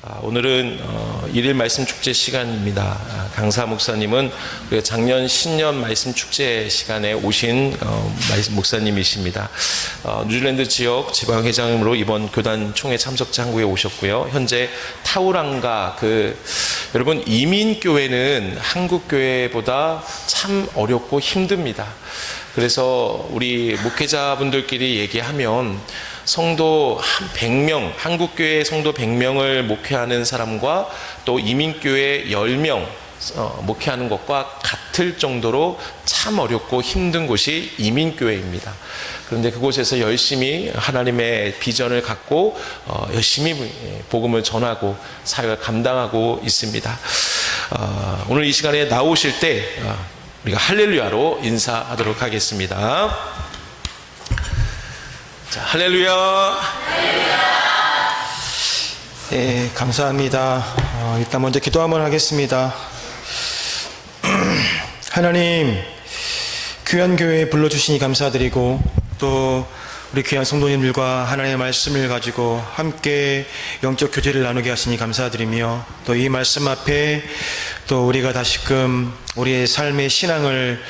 오늘은 일일 말씀 축제 시간입니다. 강사 목사님은 작년 신년 말씀 축제 시간에 오신 목사님이십니다. 뉴질랜드 지역 지방회장으로 이번 교단 총회 참석자 한국에 오셨고요. 현재 타우랑가 여러분, 이민교회는 한국교회보다 참 어렵고 힘듭니다. 그래서 우리 목회자분들끼리 얘기하면 성도 100명, 한국교회 성도 100명을 목회하는 사람과 또 이민교회 10명 목회하는 것과 같을 정도로 참 어렵고 힘든 곳이 이민교회입니다. 그런데 그곳에서 열심히 하나님의 비전을 갖고 열심히 복음을 전하고 사역을 감당하고 있습니다. 오늘 이 시간에 나오실 때 우리가 할렐루야로 인사하도록 하겠습니다. 자, 할렐루야. 네, 감사합니다. 일단 먼저 기도 한번 하겠습니다. 하나님, 귀한 교회에 불러주시니 감사드리고, 또 우리 귀한 성도님들과 하나님의 말씀을 가지고 함께 영적 교제를 나누게 하시니 감사드리며, 또 이 말씀 앞에 또 우리가 다시금 우리의 삶의 신앙을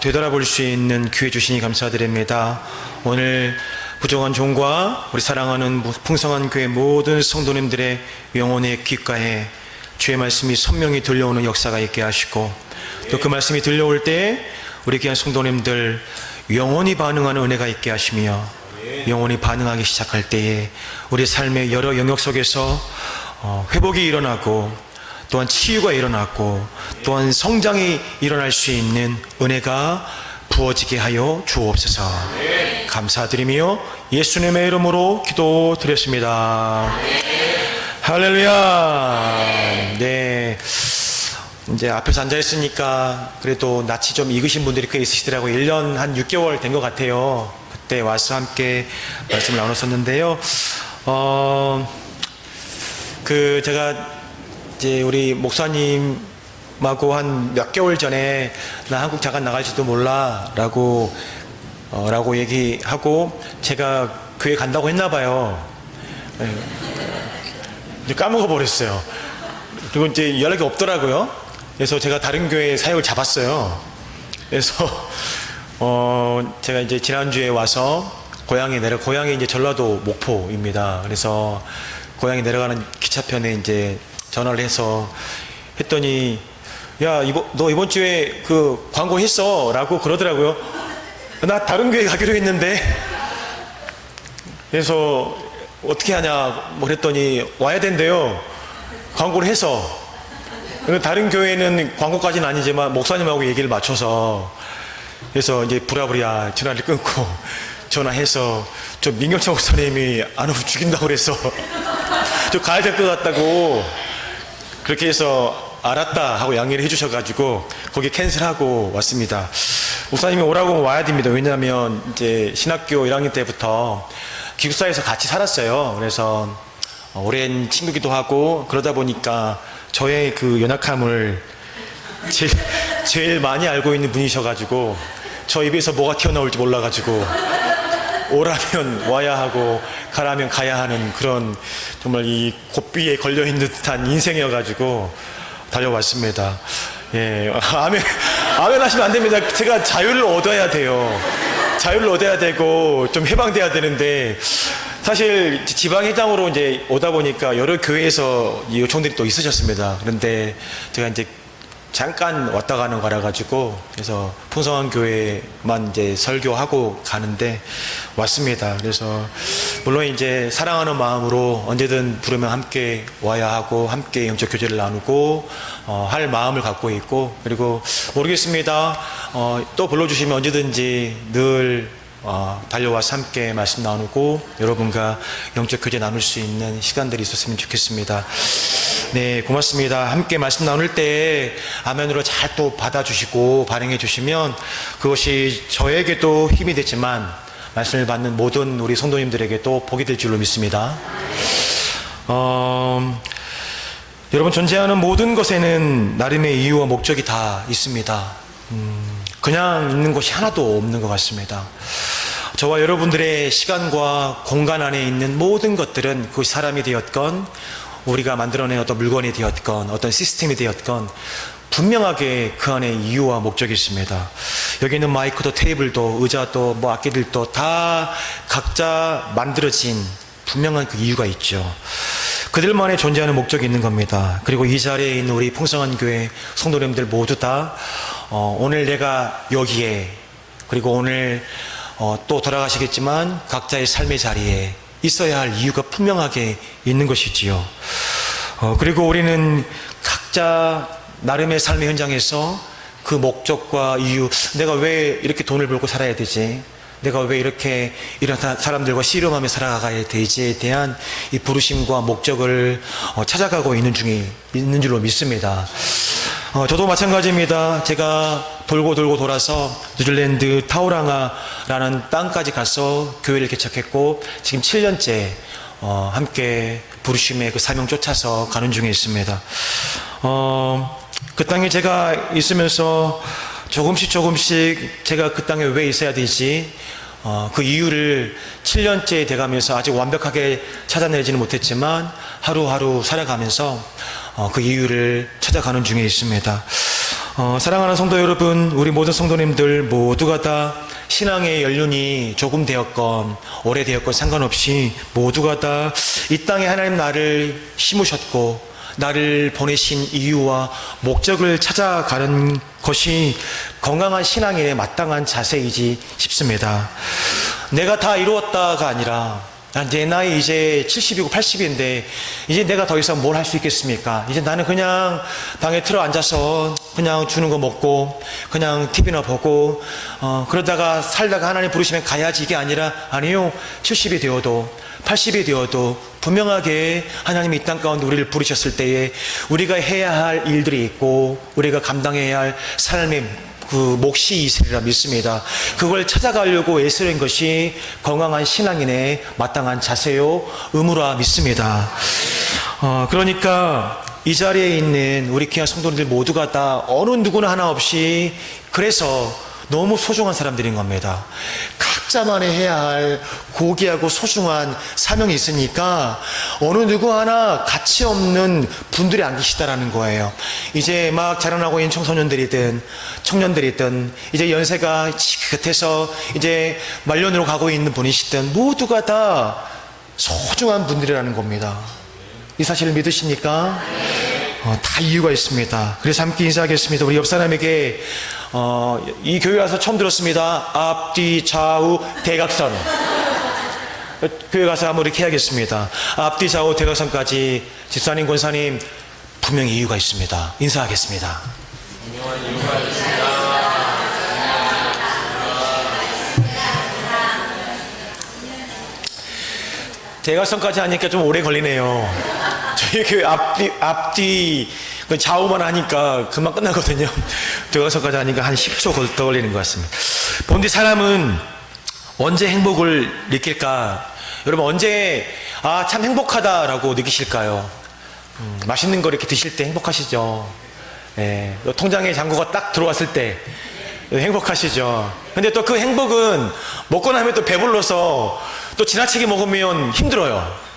되돌아볼 수 있는 기회 주시니 감사드립니다. 오늘 부정한 종과 우리 사랑하는 풍성한 교회 모든 성도님들의 영혼의 귓가에 주의 말씀이 선명히 들려오는 역사가 있게 하시고, 또 그 말씀이 들려올 때 우리 귀한 성도님들 영혼이 반응하는 은혜가 있게 하시며, 영혼이 반응하기 시작할 때에 우리 삶의 여러 영역 속에서 회복이 일어나고, 또한 치유가 일어나고, 또한 성장이 일어날 수 있는 은혜가 부어지게 하여 주옵소서. 감사드리며 예수님의 이름으로 기도드렸습니다. 할렐루야. 네, 이제 앞에서 앉아있으니까 그래도 낯이 좀 익으신 분들이 꽤 있으시더라고요. 1년 한 6개월 된 것 같아요. 그때 와서 함께 말씀을 나눴었는데요. 제가 이제 우리 목사님하고 한 몇 개월 전에 나 한국 잠깐 나갈지도 몰라 라고 얘기하고 제가 교회 간다고 했나 봐요. 이제 까먹어 버렸어요. 그리고 이제 연락이 없더라고요. 그래서 제가 다른 교회 사역을 잡았어요. 그래서 제가 이제 지난주에 와서 고향이 이제 전라도 목포입니다. 그래서 고향에 내려가는 기차편에 이제 전화를 해서 했더니, 야, 너 이번 주에 그 광고 했어? 라고 그러더라고요. 나 다른 교회 가기로 했는데. 그래서 어떻게 하냐 그랬더니 와야 된대요. 광고를 해서. 다른 교회는 광고까지는 아니지만 목사님하고 얘기를 맞춰서, 그래서 이제 부랴부랴 전화를 끊고 전화해서, 저 민경철 목사님이 안 오면 죽인다고 그래서 저 가야 될 것 같다고, 그렇게 해서 알았다 하고 양해를 해주셔가지고 거기 캔슬하고 왔습니다. 목사님이 오라고 와야 됩니다. 왜냐하면 이제 신학교 1학년 때부터 기숙사에서 같이 살았어요. 그래서 오랜 친구기도 하고, 그러다 보니까 저의 그 연약함을 제일 많이 알고 있는 분이셔가지고, 저 입에서 뭐가 튀어나올지 몰라가지고 오라면 와야 하고 가라면 가야 하는 그런 정말 이 고삐에 걸려있는 듯한 인생이어가지고 달려왔습니다. 예, 아멘 하시면 안 됩니다. 제가 자유를 얻어야 돼요. 자유를 얻어야 되고 좀 해방돼야 되는데, 사실 지방회장으로 이제 오다 보니까 여러 교회에서 이 요청들이 또 있으셨습니다. 그런데 제가 이제 잠깐 왔다 가는 거라 가지고, 그래서 풍성한 교회만 이제 설교하고 가는데 왔습니다. 그래서 물론 이제 사랑하는 마음으로 언제든 부르면 함께 와야 하고, 함께 영적 교제를 나누고 할 마음을 갖고 있고, 그리고 모르겠습니다. 또 불러주시면 언제든지 늘 달려와서 함께 말씀 나누고 여러분과 영적 교제 나눌 수 있는 시간들이 있었으면 좋겠습니다. 네, 고맙습니다. 함께 말씀 나눌 때 아멘으로 잘 또 받아주시고 반응해 주시면 그것이 저에게도 힘이 되지만 말씀을 받는 모든 우리 성도님들에게도 복이 될 줄로 믿습니다. 여러분, 존재하는 모든 것에는 나름의 이유와 목적이 다 있습니다. 그냥 있는 것이 하나도 없는 것 같습니다. 저와 여러분들의 시간과 공간 안에 있는 모든 것들은 그 사람이 되었건 우리가 만들어낸 어떤 물건이 되었건 어떤 시스템이 되었건 분명하게 그 안에 이유와 목적이 있습니다. 여기 있는 마이크도 테이블도 의자도 뭐 악기들도 다 각자 만들어진 분명한 그 이유가 있죠. 그들만의 존재하는 목적이 있는 겁니다. 그리고 이 자리에 있는 우리 풍성한 교회 성도님들 모두 다 오늘 내가 여기에 그리고 오늘 또 돌아가시겠지만 각자의 삶의 자리에 있어야 할 이유가 분명하게 있는 것이지요. 그리고 우리는 각자 나름의 삶의 현장에서 그 목적과 이유, 내가 왜 이렇게 돈을 벌고 살아야 되지? 내가 왜 이렇게 이런 사람들과 씨름하며 살아가야 되지에 대한 이 부르심과 목적을 찾아가고 있는 중에 있는 줄로 믿습니다. 저도 마찬가지입니다. 제가 돌고 돌아서 뉴질랜드 타우랑아라는 땅까지 가서 교회를 개척했고 지금 7년째 함께 부르심의 그 사명 쫓아서 가는 중에 있습니다. 그 땅에 제가 있으면서 조금씩 제가 그 땅에 왜 있어야 되지? 그 이유를 7년째 돼가면서 아직 완벽하게 찾아내지는 못했지만 하루하루 살아가면서 그 이유를 찾아가는 중에 있습니다. 사랑하는 성도 여러분, 우리 모든 성도님들 모두가 다 신앙의 연륜이 조금 되었건 오래되었건 상관없이 모두가 다 이 땅에 하나님 나를 심으셨고 나를 보내신 이유와 목적을 찾아가는 것이 건강한 신앙인의 마땅한 자세이지 싶습니다. 내가 다 이루었다가 아니라 내 나이 이제 70이고 80인데 이제 내가 더 이상 뭘 할 수 있겠습니까? 이제 나는 그냥 방에 틀어 앉아서 그냥 주는 거 먹고 그냥 TV나 보고 그러다가 살다가 하나님 부르시면 가야지 이게 아니라 아니요, 70이 되어도 80이 되어도 분명하게 하나님이 이 땅 가운데 우리를 부르셨을 때에 우리가 해야 할 일들이 있고 우리가 감당해야 할 삶의 그 몫이 있으리라 믿습니다. 그걸 찾아가려고 애쓰는 것이 건강한 신앙인의 마땅한 자세요 의무라 믿습니다. 그러니까 이 자리에 있는 우리 귀한 성도들 모두가 다 어느 누구나 하나 없이 그래서 너무 소중한 사람들인 겁니다. 각자만의 해야 할 고귀하고 소중한 사명이 있으니까 어느 누구 하나 가치 없는 분들이 안 계시다라는 거예요. 이제 막 자라나고 있는 청소년들이든 청년들이든 이제 연세가 지긋해서 이제 말년으로 가고 있는 분이시든 모두가 다 소중한 분들이라는 겁니다. 이 사실을 믿으십니까? 다 이유가 있습니다. 그래서 함께 인사하겠습니다. 우리 옆 사람에게 이 교회 와서 처음 들었습니다. 앞뒤 좌우 대각선. 교회 가서 한번 이렇게 해야겠습니다. 앞뒤 좌우 대각선까지 집사님 권사님 분명히 이유가 있습니다. 인사하겠습니다. 분명한 이유가 있습니다. 대각선까지 하니까 좀 오래 걸리네요. 저희 교회 앞뒤 좌우만 하니까 금방 끝나거든요. 대각선까지 하니까 한 10초 더 걸리는 것 같습니다. 본디 사람은 언제 행복을 느낄까? 여러분 언제 참 행복하다라고 느끼실까요? 맛있는 거 이렇게 드실 때 행복하시죠? 예, 통장에 잔고가 딱 들어왔을 때 행복하시죠? 근데 또 그 행복은 먹고 나면 또 배불러서 또 지나치게 먹으면 힘들어요.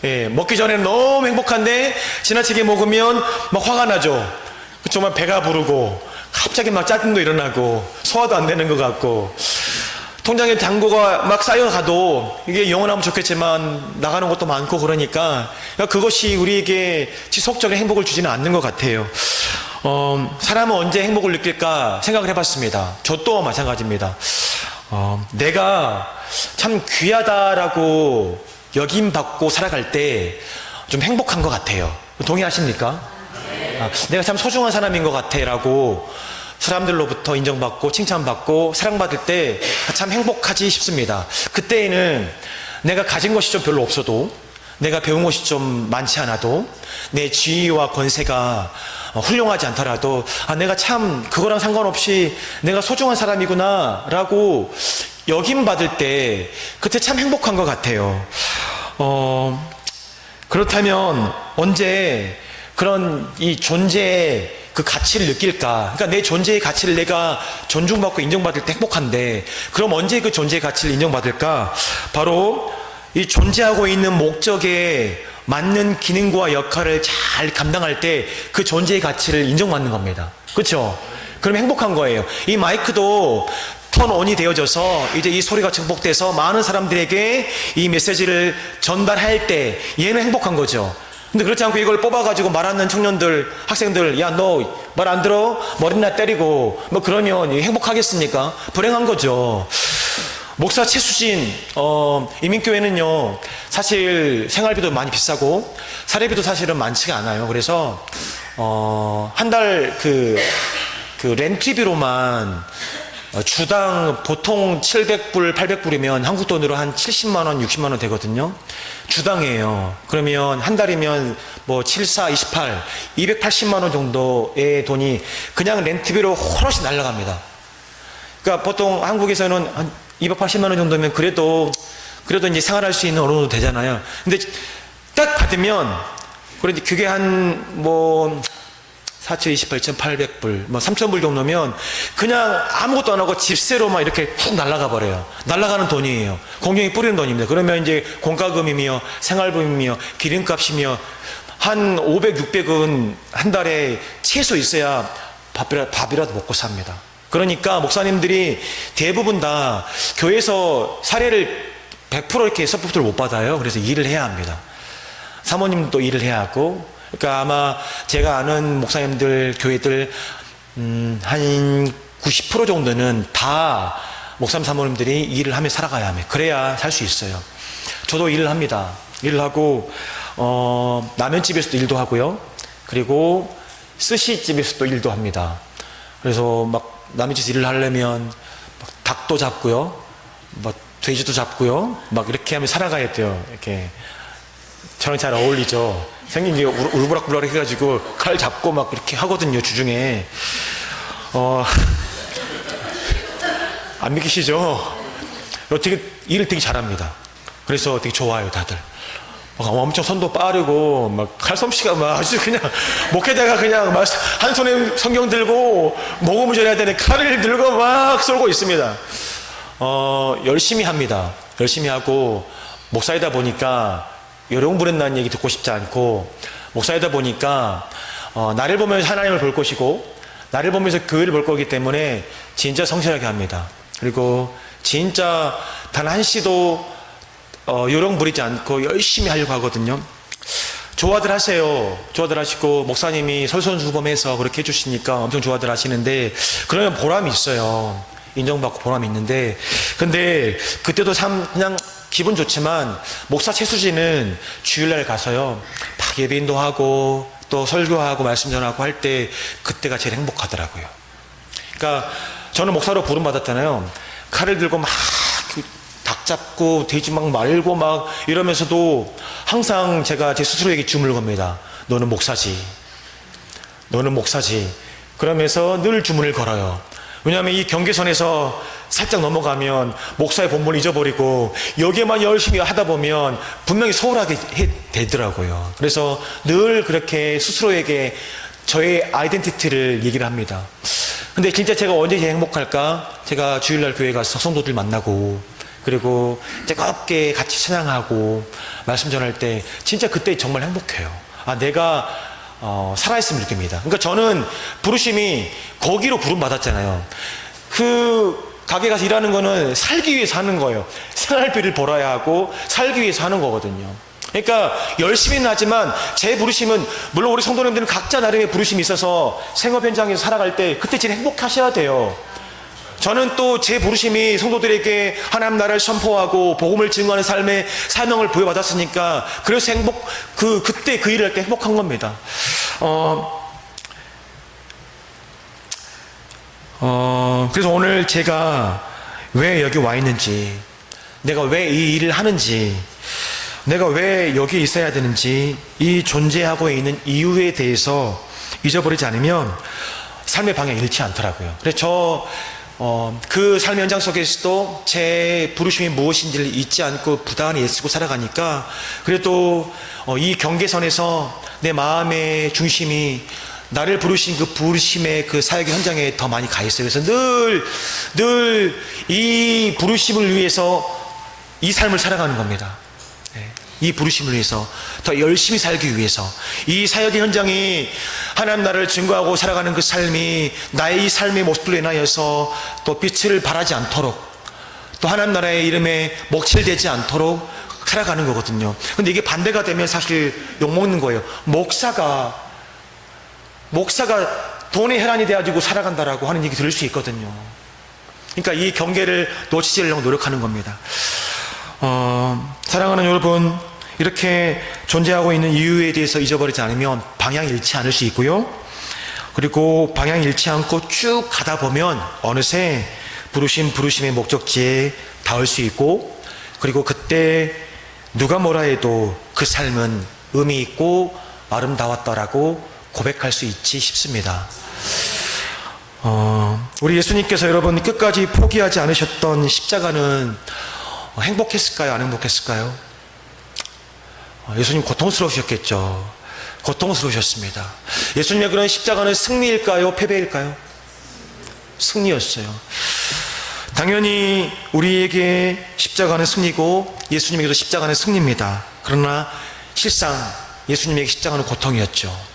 예, 먹기 전에는 너무 행복한데 지나치게 먹으면 막 화가 나죠. 정말 배가 부르고 갑자기 막 짜증도 일어나고 소화도 안 되는 것 같고 통장에 잔고가 막 쌓여가도 이게 영원하면 좋겠지만 나가는 것도 많고 그러니까 그것이 우리에게 지속적인 행복을 주지는 않는 것 같아요. 사람은 언제 행복을 느낄까 생각을 해봤습니다. 저 또한 마찬가지입니다. 내가 참 귀하다라고 여김받고 살아갈 때 좀 행복한 것 같아요. 동의하십니까? 내가 참 소중한 사람인 것 같아 라고 사람들로부터 인정받고 칭찬받고 사랑받을 때 참 행복하지 싶습니다. 그때에는 내가 가진 것이 좀 별로 없어도 내가 배운 것이 좀 많지 않아도 내 지위와 권세가 훌륭하지 않더라도 내가 참 그거랑 상관없이 내가 소중한 사람이구나 라고 여김받을 때 그때 참 행복한 것 같아요. 그렇다면 언제 그런 이 존재의 그 가치를 느낄까? 그러니까 내 존재의 가치를 내가 존중받고 인정받을 때 행복한데 그럼 언제 그 존재의 가치를 인정받을까? 바로 이 존재하고 있는 목적에 맞는 기능과 역할을 잘 감당할 때 그 존재의 가치를 인정받는 겁니다. 그렇죠? 그럼 행복한 거예요. 이 마이크도 턴온이 되어져서 이제 이 소리가 증폭돼서 많은 사람들에게 이 메시지를 전달할 때 얘는 행복한 거죠. 근데 그렇지 않고 이걸 뽑아가지고 말하는 청년들, 학생들, 야, 너 말 안 들어? 머리나 때리고 뭐 그러면 행복하겠습니까? 불행한 거죠. 목사 최수진, 이민교회는요, 사실 생활비도 많이 비싸고 사례비도 사실은 많지가 않아요. 그래서 한 달 그 렌트비로만 주당 보통 700불, 800불이면 한국 돈으로 한 70만 원, 60만 원 되거든요. 주당이에요. 그러면 한 달이면 뭐 7, 4, 28, 280만 원 정도의 돈이 그냥 렌트비로 훨씬 날아갑니다. 그러니까 보통 한국에서는 한 280만 원 정도면 그래도 이제 생활할 수 있는 어느 정도 되잖아요. 근데 딱 받으면 그런데 그게 한 4,028,800불, 3,000불 정도면 그냥 아무것도 안 하고 집세로만 이렇게 훅 날아가 버려요. 날아가는 돈이에요. 공경이 뿌리는 돈입니다. 그러면 이제 공과금이며 생활비이며 기름값이며 한 500, 600은 한 달에 최소 있어야 밥이라도 먹고 삽니다. 그러니까 목사님들이 대부분 다 교회에서 사례를 100% 이렇게 서포트를 못 받아요. 그래서 일을 해야 합니다. 사모님도 일을 해야 하고, 그러니까 아마 제가 아는 목사님들, 교회들 한 90% 정도는 다 목사님 사모님들이 일을 하며 살아가야 합니다. 그래야 살 수 있어요. 저도 일을 합니다. 일을 하고 라면집에서도 일도 하고요. 그리고 스시집에서도 일도 합니다. 그래서 막 라면집에서 일을 하려면 막 닭도 잡고요, 막 돼지도 잡고요, 막 이렇게 하며 살아가야 돼요. 이렇게 저랑 잘 어울리죠. 생긴 게 울그락불락 해가지고 칼 잡고 막 이렇게 하거든요, 주중에. 안 믿기시죠? 되게 일을 되게 잘합니다. 그래서 되게 좋아요, 다들. 엄청 손도 빠르고 막 칼솜씨가 막 아주 그냥 목에다가 그냥 막 한 손에 성경 들고 복음을 전해야 되는 칼을 들고 막 쏠고 있습니다. 열심히 합니다. 열심히 하고 목사이다 보니까 요령부린다는 얘기 듣고 싶지 않고, 목사이다 보니까 나를 보면서 하나님을 볼 것이고 나를 보면서 교회를 볼 거기 때문에 진짜 성실하게 합니다. 그리고 진짜 단 한시도 요령 부리지 않고 열심히 하려고 하거든요. 좋아들 하세요. 좋아들 하시고 목사님이 솔선수범해서 그렇게 해주시니까 엄청 좋아들 하시는데, 그러면 보람이 있어요. 인정받고 보람이 있는데, 근데 그때도 참 그냥 기분 좋지만 목사 최수진은 주일날 가서요 막 예배인도 하고 또 설교하고 말씀 전하고 할 때 그때가 제일 행복하더라고요. 그러니까 저는 목사로 부름 받았잖아요. 칼을 들고 막 닭 잡고 돼지 막 말고 막 이러면서도 항상 제가 제 스스로에게 주문을 겁니다. 너는 목사지, 너는 목사지. 그러면서 늘 주문을 걸어요. 왜냐하면 이 경계선에서 살짝 넘어가면 목사의 본분을 잊어버리고 여기에만 열심히 하다 보면 분명히 소홀하게 되더라고요. 그래서 늘 그렇게 스스로에게 저의 아이덴티티를 얘기를 합니다. 근데 진짜 제가 언제 제일 행복할까? 제가 주일날 교회 가서 성도들 만나고 그리고 뜨겁게 같이 찬양하고 말씀 전할 때 진짜 그때 정말 행복해요. 내가 살아있음을 느낍니다. 그러니까 저는 부르심이 거기로 부름 받았잖아요. 그 가게 가서 일하는 거는 살기 위해서 하는 거예요. 생활비를 벌어야 하고 살기 위해서 하는 거거든요. 그러니까 열심히는 하지만 제 부르심은, 물론 우리 성도님들은 각자 나름의 부르심이 있어서 생업 현장에서 살아갈 때 그때 제일 행복하셔야 돼요. 저는 또 제 부르심이 성도들에게 하나님 나라를 선포하고 복음을 증거하는 삶의 사명을 부여받았으니까 그래서 그때 그 일을 할 때 행복한 겁니다. 그래서 오늘 제가 왜 여기 와 있는지, 내가 왜 이 일을 하는지, 내가 왜 여기 있어야 되는지, 이 존재하고 있는 이유에 대해서 잊어버리지 않으면 삶의 방향이 잃지 않더라고요. 그래서 그 삶의 현장 속에서도 제 부르심이 무엇인지를 잊지 않고 부단히 애쓰고 살아가니까, 그래도 이 경계선에서 내 마음의 중심이 나를 부르신 그 부르심의 그 사역의 현장에 더 많이 가 있어요. 그래서 늘 이 부르심을 위해서 이 삶을 살아가는 겁니다. 네. 이 부르심을 위해서 더 열심히 살기 위해서 이 사역의 현장이 하나님 나라를 증거하고 살아가는 그 삶이 나의 이 삶의 모습들로 인하여서 또 빛을 발하지 않도록 또 하나님 나라의 이름에 먹칠되지 않도록 살아가는 거거든요. 근데 이게 반대가 되면 사실 욕먹는 거예요. 목사가 돈의 혈안이 돼가지고 살아간다라고 하는 얘기 들을 수 있거든요. 그러니까 이 경계를 놓치지 않으려고 노력하는 겁니다. 사랑하는 여러분, 이렇게 존재하고 있는 이유에 대해서 잊어버리지 않으면 방향 잃지 않을 수 있고요. 그리고 방향 잃지 않고 쭉 가다 보면 어느새 부르심의 목적지에 닿을 수 있고, 그리고 그때 누가 뭐라 해도 그 삶은 의미 있고 아름다웠더라고 고백할 수 있지 싶습니다. 우리 예수님께서 여러분 끝까지 포기하지 않으셨던 십자가는 행복했을까요? 안 행복했을까요? 예수님 고통스러우셨겠죠. 고통스러우셨습니다. 예수님의 그런 십자가는 승리일까요? 패배일까요? 승리였어요. 당연히 우리에게 십자가는 승리고 예수님에게도 십자가는 승리입니다. 그러나 실상 예수님에게 십자가는 고통이었죠.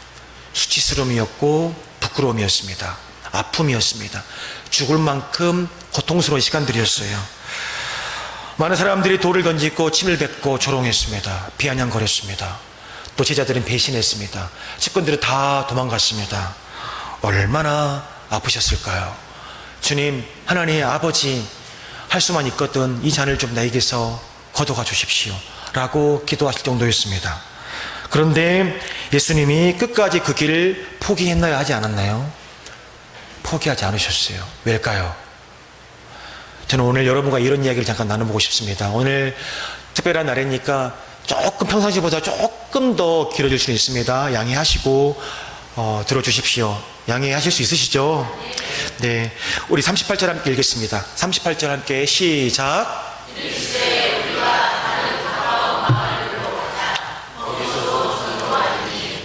수치스러움이었고 부끄러움이었습니다. 아픔이었습니다. 죽을 만큼 고통스러운 시간들이었어요. 많은 사람들이 돌을 던지고 침을 뱉고 조롱했습니다. 비아냥거렸습니다. 또 제자들은 배신했습니다. 측근들은 다 도망갔습니다. 얼마나 아프셨을까요? 주님, 하나님의 아버지, 할 수만 있거든 이 잔을 좀 나에게서 걷어가 주십시오 라고 기도하실 정도였습니다. 그런데 예수님이 끝까지 그 길을 포기했나요? 하지 않았나요? 포기하지 않으셨어요. 왜일까요? 저는 오늘 여러분과 이런 이야기를 잠깐 나눠보고 싶습니다. 오늘 특별한 날이니까 조금 평상시보다 조금 더 길어질 수 있습니다. 양해하시고 들어주십시오. 양해하실 수 있으시죠? 네, 우리 38절 함께 읽겠습니다. 38절 함께 시작.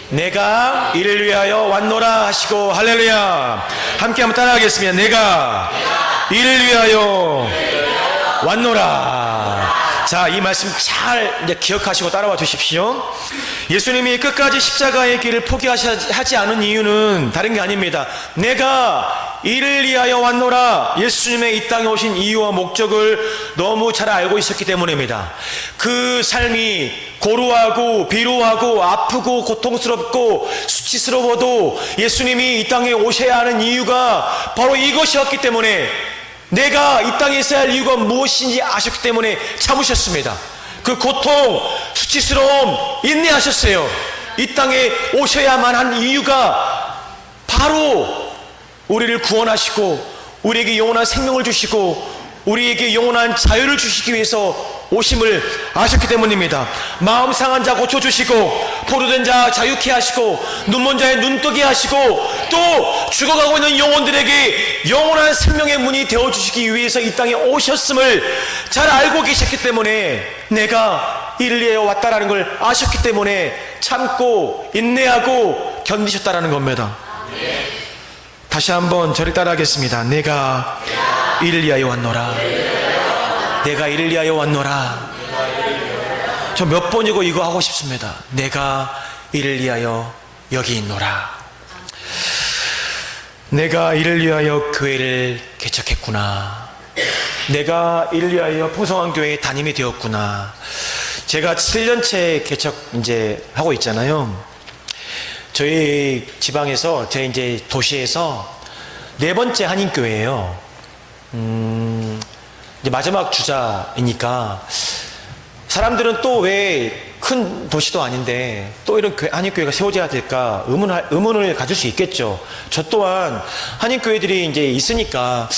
내가 이를 위하여 왔노라 하시고, 할렐루야. 함께 한번 따라하겠습니다. 내가 이를 위하여 왔노라. 자, 이 말씀 잘 이제 기억하시고 따라와 주십시오. 예수님이 끝까지 십자가의 길을 포기하지 않은 이유는 다른 게 아닙니다. 내가 이를 위하여 왔노라. 예수님의 이 땅에 오신 이유와 목적을 너무 잘 알고 있었기 때문입니다. 그 삶이 고루하고 비루하고 아프고 고통스럽고 수치스러워도 예수님이 이 땅에 오셔야 하는 이유가 바로 이것이었기 때문에, 내가 이 땅에 있어야 할 이유가 무엇인지 아셨기 때문에 참으셨습니다. 그 고통, 수치스러움 인내하셨어요. 이 땅에 오셔야만 한 이유가 바로 우리를 구원하시고 우리에게 영원한 생명을 주시고 우리에게 영원한 자유를 주시기 위해서 오심을 아셨기 때문입니다. 마음 상한 자 고쳐주시고 포로된 자 자유케 하시고 눈먼 자의 눈뜨게 하시고 또 죽어가고 있는 영혼들에게 영원한 생명의 문이 되어주시기 위해서 이 땅에 오셨음을 잘 알고 계셨기 때문에, 내가 이를 위해 왔다라는 걸 아셨기 때문에 참고 인내하고 견디셨다라는 겁니다. 다시 한번 저를 따라하겠습니다. 내가 이를 위하여 왔노라. 내가 이를 위하여 왔노라. 저 몇 번이고 이거 하고 싶습니다. 내가 이를 위하여 여기 있노라. 내가 이를 위하여 교회를 개척했구나. 내가 이를 위하여 풍성한 교회에 담임이 되었구나. 제가 7년째 개척 이제 하고 있잖아요. 저희 지방에서, 제 이제 도시에서 4번째 한인교회예요. 이제 마지막 주자이니까 사람들은 또 왜 큰 도시도 아닌데 또 이런 한인교회가 세워져야 될까 의문을 가질 수 있겠죠. 저 또한 한인교회들이 이제 있으니까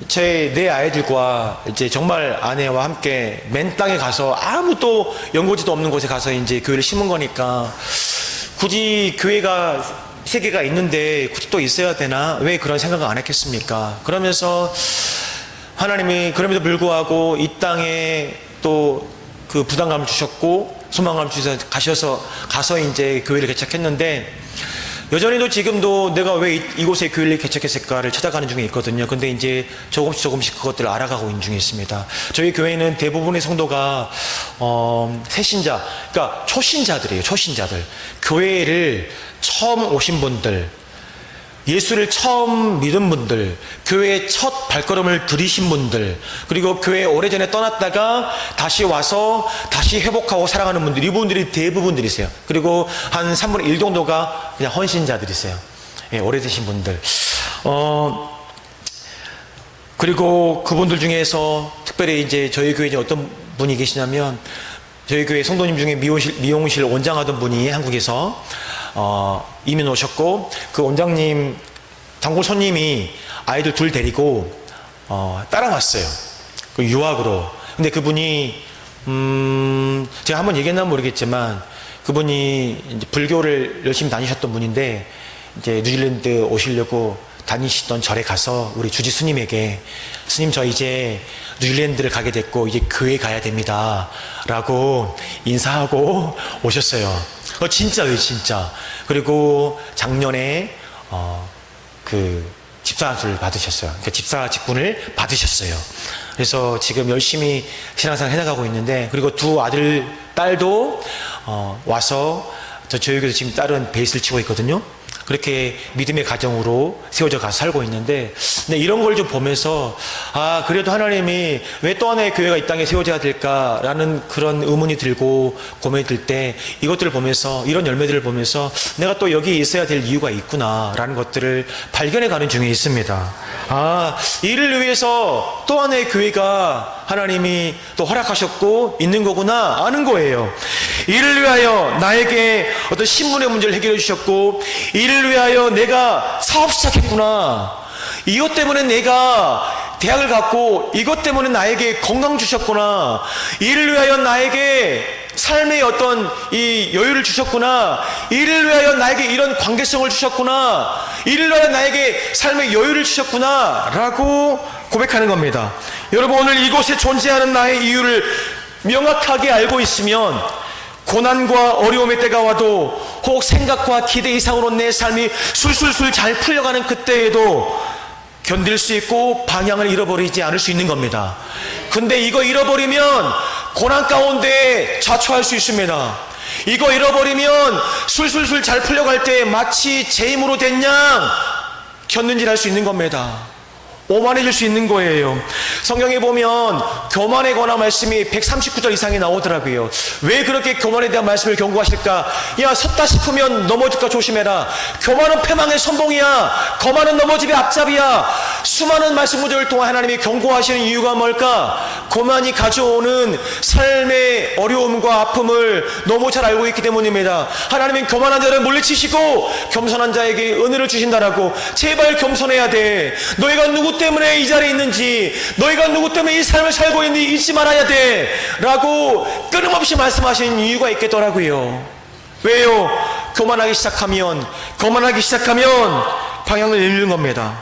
내 아이들과 이제 정말 아내와 함께 맨 땅에 가서 아무도 연고지도 없는 곳에 가서 이제 교회를 심은 거니까, 굳이 교회가 3개가 있는데 굳이 또 있어야 되나? 왜 그런 생각을 안 했겠습니까? 그러면서 하나님이 그럼에도 불구하고 이 땅에 또 그 부담감을 주셨고 소망감을 주셔서 가서 이제 교회를 개척했는데, 여전히도 지금도 내가 왜 이곳에 교회를 개척했을까를 찾아가는 중에 있거든요. 근데 이제 조금씩 그것들을 알아가고 있는 중에 있습니다. 저희 교회는 대부분의 성도가 새신자, 그러니까 초신자들이에요. 초신자들. 교회를 처음 오신 분들, 예수를 처음 믿은 분들, 교회에 첫 발걸음을 들이신 분들, 그리고 교회 오래전에 떠났다가 다시 와서 다시 회복하고 살아가는 분들, 이분들이 대부분들이세요. 그리고 한 3분의 1 정도가 그냥 헌신자들이세요. 예, 오래되신 분들. 그리고 그분들 중에서 특별히 이제 저희 교회에 어떤 분이 계시냐면, 저희 교회 성도님 중에 미용실 원장하던 분이 한국에서 이민 오셨고, 그 원장님 단골 손님이 아이들 둘 데리고 따라왔어요. 그 유학으로. 근데 그분이 제가 한번 얘기했나 모르겠지만, 그분이 이제 불교를 열심히 다니셨던 분인데, 이제 뉴질랜드 오시려고 다니시던 절에 가서 우리 주지 스님에게, 스님 저 이제 뉴질랜드를 가게 됐고 이제 교회 가야 됩니다 라고 인사하고 오셨어요. 진짜요, 진짜. 그리고 작년에 그 집사를 받으셨어요. 그러니까 집사 직분을 받으셨어요. 그래서 지금 열심히 신앙생활 해나가고 있는데, 그리고 두 아들, 딸도 와서 저희 교회에서 지금 딸은 베이스를 치고 있거든요. 그렇게 믿음의 가정으로 세워져 가서 살고 있는데, 근데 이런 걸 좀 보면서, 그래도 하나님이 왜 또 하나의 교회가 이 땅에 세워져야 될까라는 그런 의문이 들고 고민이 들 때, 이것들을 보면서, 이런 열매들을 보면서 내가 또 여기 있어야 될 이유가 있구나라는 것들을 발견해 가는 중에 있습니다. 이를 위해서 또 하나의 교회가 하나님이 또 허락하셨고 있는 거구나 아는 거예요. 이를 위하여 나에게 어떤 신분의 문제를 해결해 주셨고, 이를 위하여 내가 사업 시작했구나, 이것 때문에 내가 대학을 갔고, 이것 때문에 나에게 건강 주셨구나, 이를 위하여 나에게 삶의 어떤 이 여유를 주셨구나, 이를 위하여 나에게 이런 관계성을 주셨구나, 이를 위하여 나에게 삶의 여유를 주셨구나 라고 고백하는 겁니다. 여러분, 오늘 이곳에 존재하는 나의 이유를 명확하게 알고 있으면, 고난과 어려움의 때가 와도 혹 생각과 기대 이상으로 내 삶이 술술술 잘 풀려가는 그때에도 견딜 수 있고 방향을 잃어버리지 않을 수 있는 겁니다. 근데 이거 잃어버리면 고난 가운데 자초할 수 있습니다. 이거 잃어버리면 술술술 잘 풀려갈 때 마치 제 힘으로 된 양 견눈질 할 수 있는 겁니다. 오만해질 수 있는 거예요. 성경에 보면 교만에 관한 말씀이 139절 이상이 나오더라고요. 왜 그렇게 교만에 대한 말씀을 경고하실까? 야, 섰다 싶으면 넘어질까 조심해라. 교만은 패망의 선봉이야. 거만은 넘어짐의 앞잡이야. 수많은 말씀 구절을 통해 하나님이 경고하시는 이유가 뭘까? 교만이 가져오는 삶의 어려움과 아픔을 너무 잘 알고 있기 때문입니다. 하나님은 교만한 자를 물리치시고 겸손한 자에게 은혜를 주신다라고. 제발 겸손해야 돼. 너희가 누구 때문에 이 자리에 있는지, 너희가 누구 때문에 이 삶을 살고 있는지 잊지 말아야 돼 라고 끊임없이 말씀하시는 이유가 있겠더라고요. 왜요? 교만하기 시작하면 방향을 잃는 겁니다.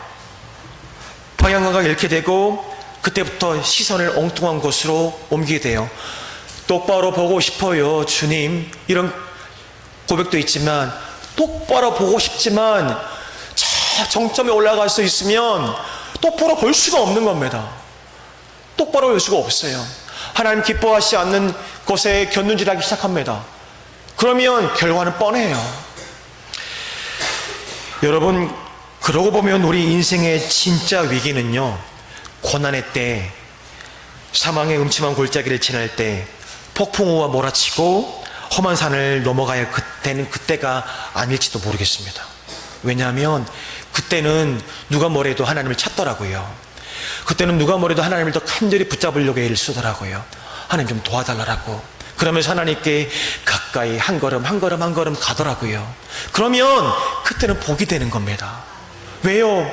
방향을 잃게 되고, 그때부터 시선을 엉뚱한 곳으로 옮기게 돼요. 똑바로 보고 싶어요, 주님. 이런 고백도 있지만, 똑바로 보고 싶지만 저 정점에 올라갈 수 있으면 똑바로 볼 수가 없는 겁니다. 똑바로 볼 수가 없어요. 하나님 기뻐하시지 않는 것에 견눈질하기 시작합니다. 그러면 결과는 뻔해요. 여러분, 그러고 보면 우리 인생의 진짜 위기는요, 고난의 때, 사망의 음침한 골짜기를 지날 때, 폭풍우가 몰아치고 험한 산을 넘어가야 되는 그때가 아닐지도 모르겠습니다. 왜냐하면 그때는 누가 뭐래도 하나님을 찾더라고요. 그때는 누가 뭐래도 하나님을 더 간절히 붙잡으려고 애를 쓰더라고요. 하나님 좀 도와달라고. 그러면서 하나님께 가까이 한 걸음 가더라고요. 그러면 그때는 복이 되는 겁니다. 왜요?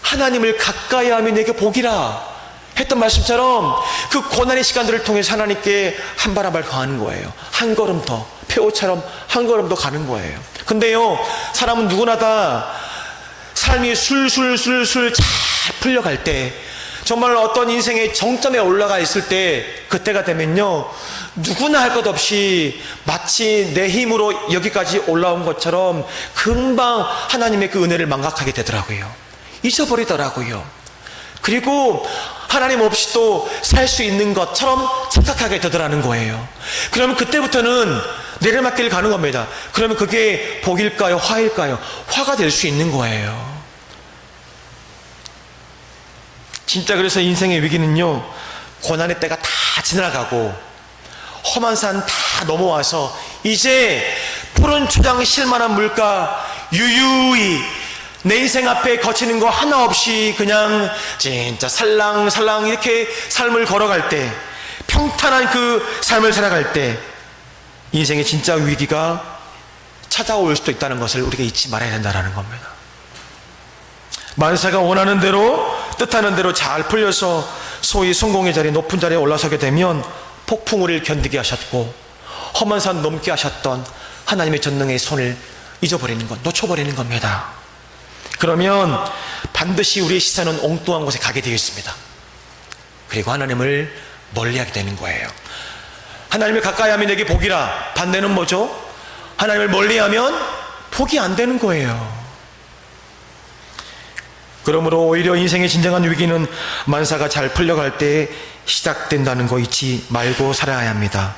하나님을 가까이 하면 내게 복이라 했던 말씀처럼 그 고난의 시간들을 통해서 하나님께 한 발 한 발 가는 거예요. 한 걸음 더, 표처럼 한 걸음 더 가는 거예요. 근데요, 사람은 누구나 다 삶이 술술술술 잘 풀려갈 때, 정말 어떤 인생의 정점에 올라가 있을 때 그때가 되면요, 누구나 할 것 없이 마치 내 힘으로 여기까지 올라온 것처럼 금방 하나님의 그 은혜를 망각하게 되더라고요. 잊어버리더라고요. 그리고 하나님 없이 또 살 수 있는 것처럼 착각하게 되더라는 거예요. 그러면 그때부터는 내리막길 가는 겁니다. 그러면 그게 복일까요? 화일까요? 화가 될 수 있는 거예요. 진짜 그래서 인생의 위기는요, 고난의 때가 다 지나가고 험한 산 다 넘어와서 이제 푸른 초장 실만한 물가 유유히 내 인생 앞에 거치는 거 하나 없이 그냥 진짜 살랑살랑 이렇게 삶을 걸어갈 때, 평탄한 그 삶을 살아갈 때 인생의 진짜 위기가 찾아올 수도 있다는 것을 우리가 잊지 말아야 된다는 겁니다. 만사가 원하는 대로, 뜻하는 대로 잘 풀려서 소위 성공의 자리, 높은 자리에 올라서게 되면 폭풍우를 견디게 하셨고 험한 산 넘게 하셨던 하나님의 전능의 손을 잊어버리는 것, 놓쳐버리는 겁니다. 그러면 반드시 우리의 시선은 엉뚱한 곳에 가게 되어 있습니다. 그리고 하나님을 멀리하게 되는 거예요. 하나님을 가까이 하면 내게 복이라, 반대는 뭐죠? 하나님을 멀리하면 복이 안 되는 거예요. 그러므로 오히려 인생의 진정한 위기는 만사가 잘 풀려갈 때 시작된다는 거 잊지 말고 살아야 합니다.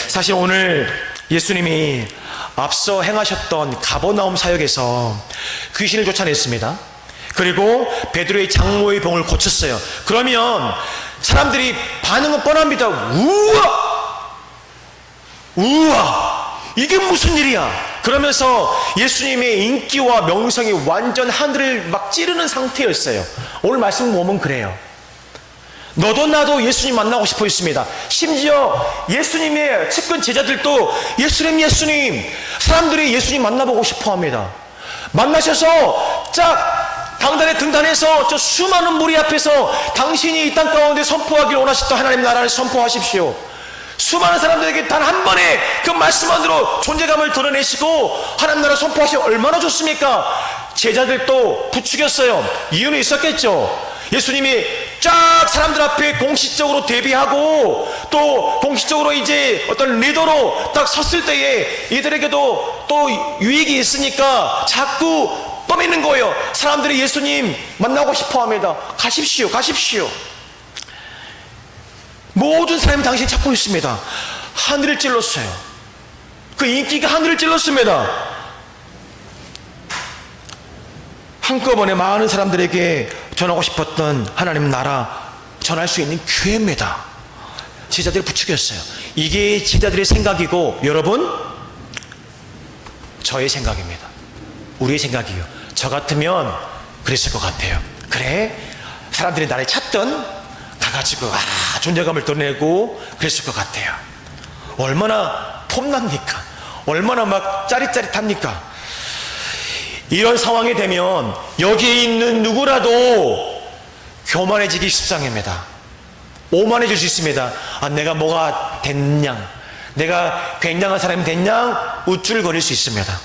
사실 오늘 예수님이 앞서 행하셨던 가버나움 사역에서 귀신을 쫓아냈습니다. 그리고 베드로의 장모의 병을 고쳤어요. 그러면 사람들이 반응은 뻔합니다. 우와, 이게 무슨 일이야? 그러면서 예수님의 인기와 명성이 완전 하늘을 막 찌르는 상태였어요. 오늘 말씀 보면 그래요. 너도 나도 예수님 만나고 싶어 있습니다. 심지어 예수님의 측근 제자들도 예수님, 사람들이 예수님 만나보고 싶어 합니다. 만나셔서 짝 강단에 등단해서 저 수많은 무리 앞에서 당신이 이 땅 가운데 선포하기를 원하셨던 하나님 나라를 선포하십시오. 수많은 사람들에게 단 한 번의 그 말씀만으로 존재감을 드러내시고 하나님 나라 선포하시면 얼마나 좋습니까? 제자들도 부추겼어요. 이유는 있었겠죠. 예수님이 쫙 사람들 앞에 공식적으로 데뷔하고 또 공식적으로 이제 어떤 리더로 딱 섰을 때에 이들에게도 또 유익이 있으니까 자꾸 떠미는 거예요. 사람들이 예수님 만나고 싶어 합니다. 가십시오. 모든 사람이 당신을 찾고 있습니다. 하늘을 찔렀어요. 그 인기가 하늘을 찔렀습니다. 한꺼번에 많은 사람들에게 전하고 싶었던 하나님 나라 전할 수 있는 기회입니다. 제자들이 부추겼어요. 이게 제자들의 생각이고 여러분, 저의 생각입니다. 우리의 생각이요. 저 같으면 그랬을 것 같아요. 그래, 사람들이 나를 찾던 가가지고 존재감을 드러내고 그랬을 것 같아요. 얼마나 폼납니까? 얼마나 막 짜릿짜릿합니까? 이런 상황이 되면 여기에 있는 누구라도 교만해지기 십상입니다. 오만해질 수 있습니다. 내가 뭐가 됐냐, 내가 굉장한 사람이 됐냐, 우쭐거릴 수 있습니다.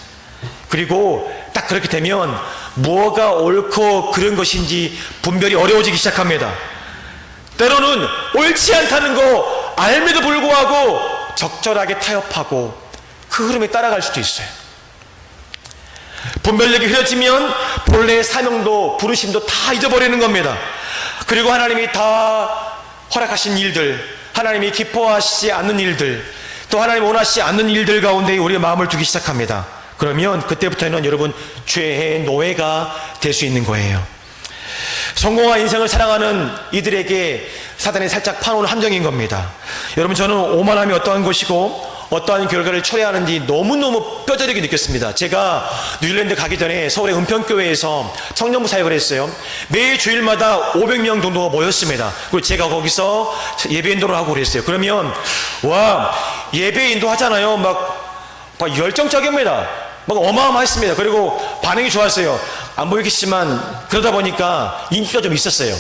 그리고 딱 그렇게 되면 뭐가 옳고 그른 것인지 분별이 어려워지기 시작합니다. 때로는 옳지 않다는 거 알면도 불구하고 적절하게 타협하고 그 흐름에 따라갈 수도 있어요. 분별력이 흐려지면 본래의 사명도 부르심도 다 잊어버리는 겁니다. 그리고 하나님이 다 허락하신 일들, 하나님이 기뻐하시지 않는 일들, 또 하나님 원하시지 않는 일들 가운데 우리의 마음을 두기 시작합니다. 그러면 그때부터는 여러분 죄의 노예가 될 수 있는 거예요. 성공한 인생을 사랑하는 이들에게 사단이 살짝 파놓은 함정인 겁니다. 여러분, 저는 오만함이 어떠한 것이고 어떠한 결과를 초래하는지 너무너무 뼈저리게 느꼈습니다. 제가 뉴질랜드 가기 전에 서울의 은평교회에서 청년부 사역을 했어요. 매일 주일마다 500명 정도가 모였습니다. 그리고 제가 거기서 예배 인도를 하고 그랬어요. 그러면 예배 인도하잖아요. 막 열정적입니다. 막 어마어마했습니다. 그리고 반응이 좋았어요. 안 보이겠지만 그러다 보니까 인기가 좀 있었어요.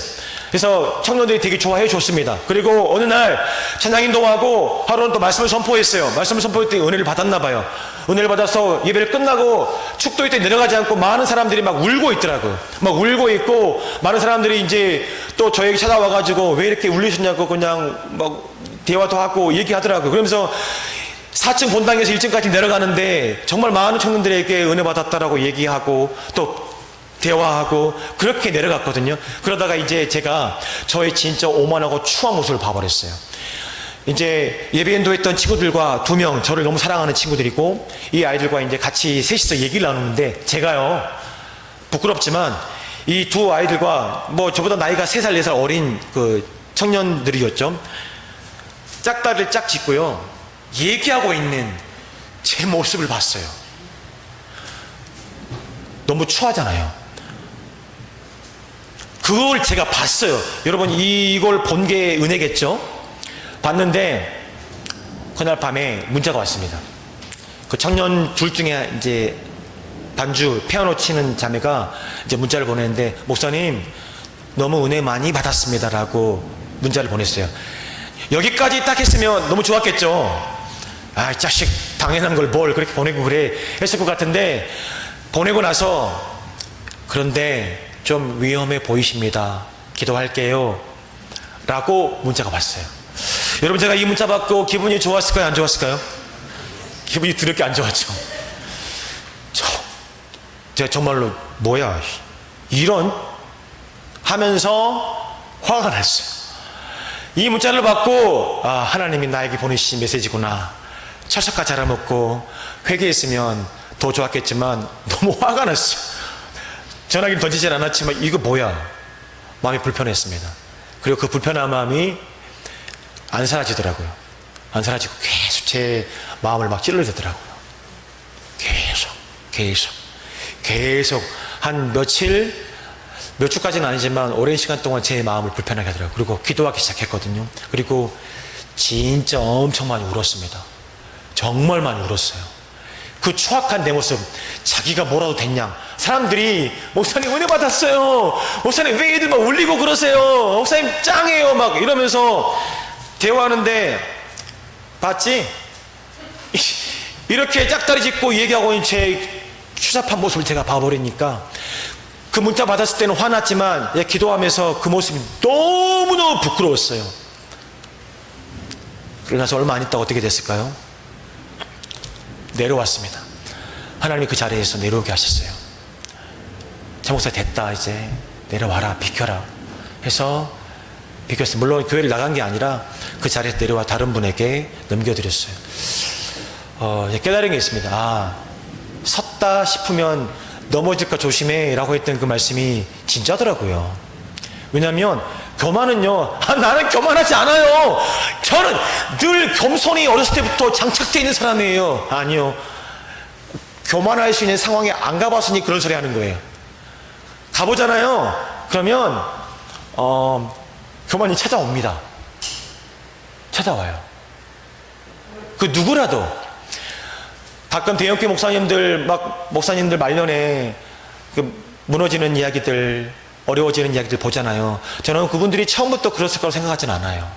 그래서 청년들이 되게 좋아해 줬습니다. 그리고 어느 날 찬양인도하고 하루는 또 말씀을 선포했어요. 말씀을 선포했더니 은혜를 받았나 봐요. 은혜를 받아서 예배를 끝나고 축도회 때 내려가지 않고 많은 사람들이 막 울고 있더라고요. 막 울고 있고 많은 사람들이 이제 또 저에게 찾아와가지고 왜 이렇게 울리셨냐고 그냥 막 대화도 하고 얘기하더라고요. 그러면서 4층 본당에서 1층까지 내려가는데 정말 많은 청년들에게 은혜 받았다라고 얘기하고 또 대화하고 그렇게 내려갔거든요. 그러다가 이제 제가 저의 진짜 오만하고 추한 모습을 봐버렸어요. 이제 예배인도했던 친구들과 2명, 저를 너무 사랑하는 친구들이고 이 아이들과 이제 같이 셋이서 얘기를 나누는데 제가요, 부끄럽지만 이 두 아이들과 뭐 저보다 나이가 3살, 4살 어린 그 청년들이었죠. 짝다리를 짝 짚고요, 얘기하고 있는 제 모습을 봤어요. 너무 추하잖아요. 그걸 제가 봤어요. 여러분, 이걸 본 게 은혜겠죠? 봤는데 그날 밤에 문자가 왔습니다. 그 청년 둘 중에 이제 반주 피아노 치는 자매가 이제 문자를 보냈는데, 목사님 너무 은혜 많이 받았습니다라고 문자를 보냈어요. 여기까지 딱 했으면 너무 좋았겠죠. 아, 이 자식 당연한 걸 뭘 그렇게 보내고 그래 했을 것 같은데, 보내고 나서 그런데 좀 위험해 보이십니다. 기도할게요 라고 문자가 왔어요. 여러분, 제가 이 문자 받고 기분이 좋았을까요? 안 좋았을까요? 기분이 드럽게 안 좋았죠. 제가 정말로 뭐야 이런 하면서 화가 났어요. 이 문자를 받고 아, 하나님이 나에게 보내신 메시지구나. 철석같이 알아먹고 회개했으면 더 좋았겠지만 너무 화가 났어요. 전화기를 던지진 않았지만 이거 뭐야, 마음이 불편했습니다. 그리고 그 불편한 마음이 안 사라지더라고요. 안 사라지고 계속 제 마음을 막 찔러대더라고요. 계속 한 며칠, 몇 주까지는 아니지만 오랜 시간 동안 제 마음을 불편하게 하더라고요. 그리고 기도하기 시작했거든요. 그리고 진짜 엄청 많이 울었습니다. 정말 많이 울었어요. 그 추악한 내 모습, 자기가 뭐라도 됐냐. 사람들이 목사님 은혜 받았어요, 목사님 왜 애들 막 울리고 그러세요, 목사님 짱이에요 막 이러면서 대화하는데, 봤지? 이렇게 짝다리 짚고 얘기하고 있는 제 추잡한 모습을 제가 봐버리니까, 그 문자 받았을 때는 화났지만 기도하면서 그 모습이 너무너무 부끄러웠어요. 그러고 나서 얼마 안 있다가 어떻게 됐을까요? 내려왔습니다. 하나님이 그 자리에서 내려오게 하셨어요. 장 목사 됐다, 이제 내려와라, 비켜라 해서 비켰어요. 물론 교회를 나간 게 아니라 그 자리에서 내려와 다른 분에게 넘겨드렸어요. 깨달은 게 있습니다. 아, 섰다 싶으면 넘어질까 조심해 라고 했던 그 말씀이 진짜더라고요. 왜냐하면 교만은요, 나는 교만하지 않아요, 저는 늘 겸손히 어렸을 때부터 장착되어 있는 사람이에요. 아니요, 교만할 수 있는 상황에 안 가봤으니 그런 소리 하는 거예요. 가보잖아요. 그러면 교만이 찾아옵니다. 찾아와요. 그 누구라도. 가끔 대형교 목사님들 말년에 그 무너지는 이야기들, 어려워지는 이야기들 보잖아요. 저는 그분들이 처음부터 그랬을 거라고 생각하진 않아요.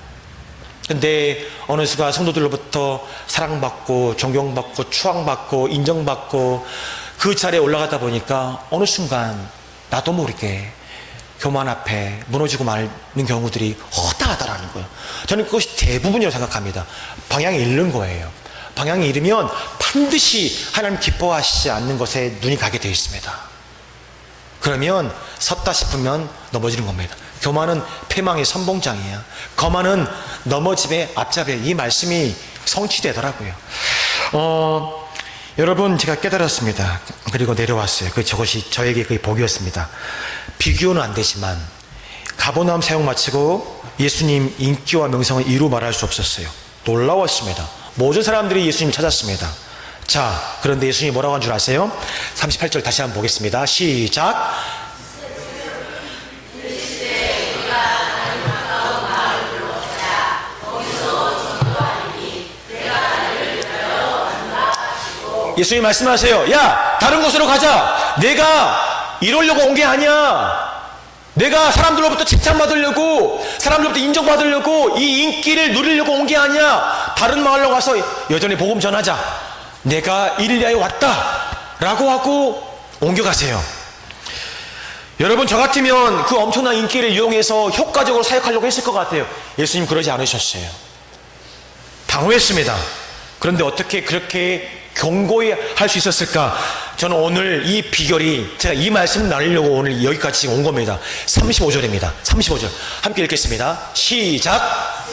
근데 어느 순간 성도들로부터 사랑받고 존경받고 추앙받고 인정받고 그 자리에 올라가다 보니까 어느 순간 나도 모르게 교만 앞에 무너지고 마는 경우들이 허다하다라는 거예요. 저는 그것이 대부분이라고 생각합니다. 방향이 잃는 거예요. 방향이 잃으면 반드시 하나님 기뻐하시지 않는 것에 눈이 가게 되어 있습니다. 그러면 섰다 싶으면 넘어지는 겁니다. 교만은 패망의 선봉장이야. 거만은 넘어짐의 앞잡이야. 이 말씀이 성취되더라고요. 여러분, 제가 깨달았습니다. 그리고 내려왔어요. 저것이 저에게 그게 복이었습니다. 비교는 안 되지만 가버나움 사역 마치고 예수님 인기와 명성을 이루 말할 수 없었어요. 놀라웠습니다. 모든 사람들이 예수님을 찾았습니다. 자, 그런데 예수님이 뭐라고 한 줄 아세요? 38절 다시 한번 보겠습니다. 시작. 예수님 말씀하세요. 야, 다른 곳으로 가자. 내가 이러려고 온 게 아니야. 내가 사람들로부터 칭찬받으려고, 사람들로부터 인정받으려고, 이 인기를 누리려고 온 게 아니야. 다른 마을로 가서 여전히 복음 전하자. 내가 이를 위하여 왔다 라고 하고 옮겨가세요. 여러분, 저 같으면 그 엄청난 인기를 이용해서 효과적으로 사역하려고 했을 것 같아요. 예수님 그러지 않으셨어요. 당황했습니다. 그런데 어떻게 그렇게 견고히 할 수 있었을까? 저는 오늘 이 비결이, 제가 이 말씀을 나누려고 오늘 여기까지 지금 온 겁니다. 35절입니다. 35절 함께 읽겠습니다. 시작.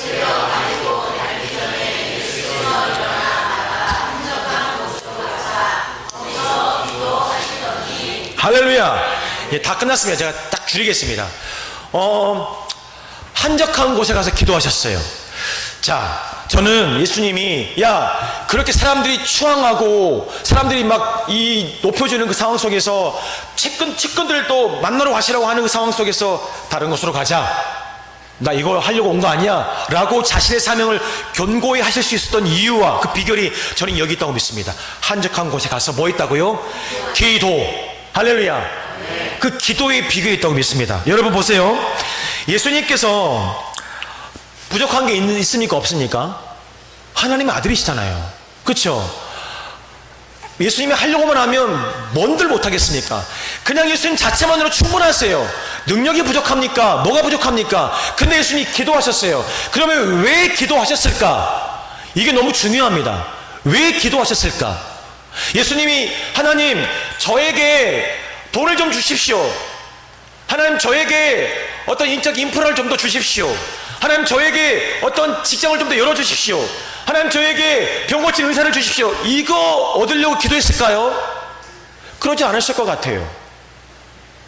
할렐루야. 예, 다 끝났습니다. 제가 딱 줄이겠습니다. 한적한 곳에 가서 기도하셨어요. 자, 저는 예수님이 그렇게 사람들이 추앙하고 사람들이 막 이 높여주는 그 상황 속에서 측근들을 또 만나러 가시라고 하는 그 상황 속에서 다른 곳으로 가자, 나 이거 하려고 온 거 아니야 라고 자신의 사명을 견고히 하실 수 있었던 이유와 그 비결이 저는 여기 있다고 믿습니다. 한적한 곳에 가서 뭐 있다고요? 기도. 할렐루야. 그 기도의 비결이 있다고 믿습니다. 여러분 보세요. 예수님께서 부족한 게 있습니까 없습니까? 하나님의 아들이시잖아요. 그렇죠? 예수님이 하려고만 하면 뭔들 못하겠습니까? 그냥 예수님 자체만으로 충분하세요. 능력이 부족합니까? 뭐가 부족합니까? 근데 예수님이 기도하셨어요. 그러면 왜 기도하셨을까? 이게 너무 중요합니다. 왜 기도하셨을까? 예수님이 하나님 저에게 돈을 좀 주십시오. 하나님 저에게 어떤 인적 인프라를 좀 더 주십시오. 하나님 저에게 어떤 직장을 좀 더 열어주십시오. 하나님 저에게 병 고친 의사를 주십시오. 이거 얻으려고 기도했을까요? 그러지 않았을 것 같아요.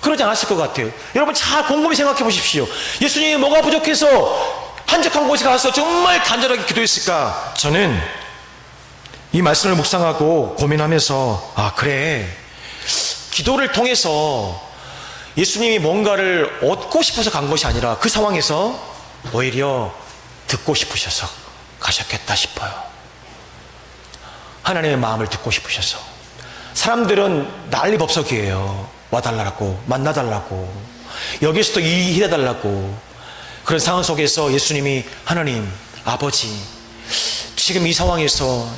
그러지 않았을 것 같아요. 여러분 잘 곰곰이 생각해 보십시오. 예수님이 뭐가 부족해서 한적한 곳에 가서 정말 간절하게 기도했을까? 저는 이 말씀을 묵상하고 고민하면서 그래, 기도를 통해서 예수님이 뭔가를 얻고 싶어서 간 것이 아니라 그 상황에서 오히려 듣고 싶으셔서 가셨겠다 싶어요. 하나님의 마음을 듣고 싶으셔서. 사람들은 난리법석이에요. 와달라고, 만나달라고, 여기서도 일해달라고. 그런 상황 속에서 예수님이 하나님, 아버지, 지금 이 상황에서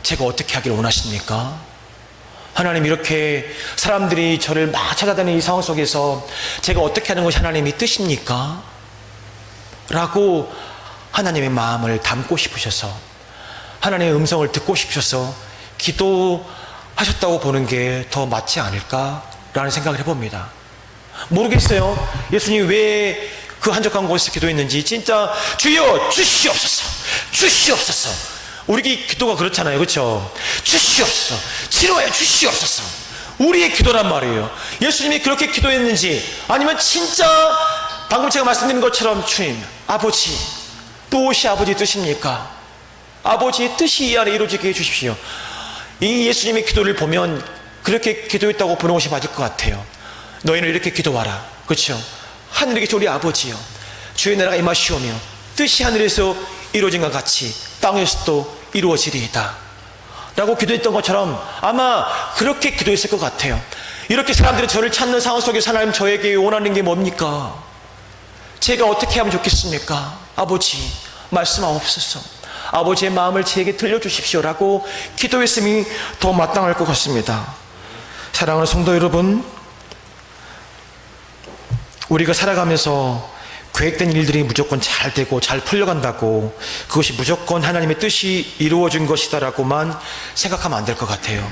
제가 어떻게 하기를 원하십니까? 하나님, 이렇게 사람들이 저를 막 찾아다니는 이 상황 속에서 제가 어떻게 하는 것이 하나님의 뜻입니까? 라고 하나님의 마음을 담고 싶으셔서, 하나님의 음성을 듣고 싶으셔서 기도하셨다고 보는 게 더 맞지 않을까라는 생각을 해봅니다. 모르겠어요. 예수님 왜 그 한적한 곳에서 기도했는지. 진짜 주여 주시옵소서, 주시옵소서. 우리 기도가 그렇잖아요. 그렇죠? 주시옵소서, 치료해 주시옵소서. 우리의 기도란 말이에요. 예수님이 그렇게 기도했는지, 아니면 진짜 방금 제가 말씀드린 것처럼 주님, 아버지, 무엇이 아버지 뜻입니까? 아버지의 뜻이 이 안에 이루어지게 해주십시오. 이 예수님의 기도를 보면 그렇게 기도했다고 보는 것이 맞을 것 같아요. 너희는 이렇게 기도하라. 그렇죠? 하늘에 계신 우리 아버지여, 주의 나라가 임하시오며 뜻이 하늘에서 이루어진 것 같이 땅에서도 이루어지리이다 라고 기도했던 것처럼 아마 그렇게 기도했을 것 같아요. 이렇게 사람들이 저를 찾는 상황 속에서 하나님, 저에게 원하는 게 뭡니까? 제가 어떻게 하면 좋겠습니까? 아버지, 말씀하옵소서. 아버지의 마음을 제게 들려주십시오 라고 기도했음이 더 마땅할 것 같습니다. 사랑하는 성도 여러분, 우리가 살아가면서 계획된 일들이 무조건 잘 되고 잘 풀려간다고, 그것이 무조건 하나님의 뜻이 이루어진 것이다라고만 생각하면 안 될 것 같아요.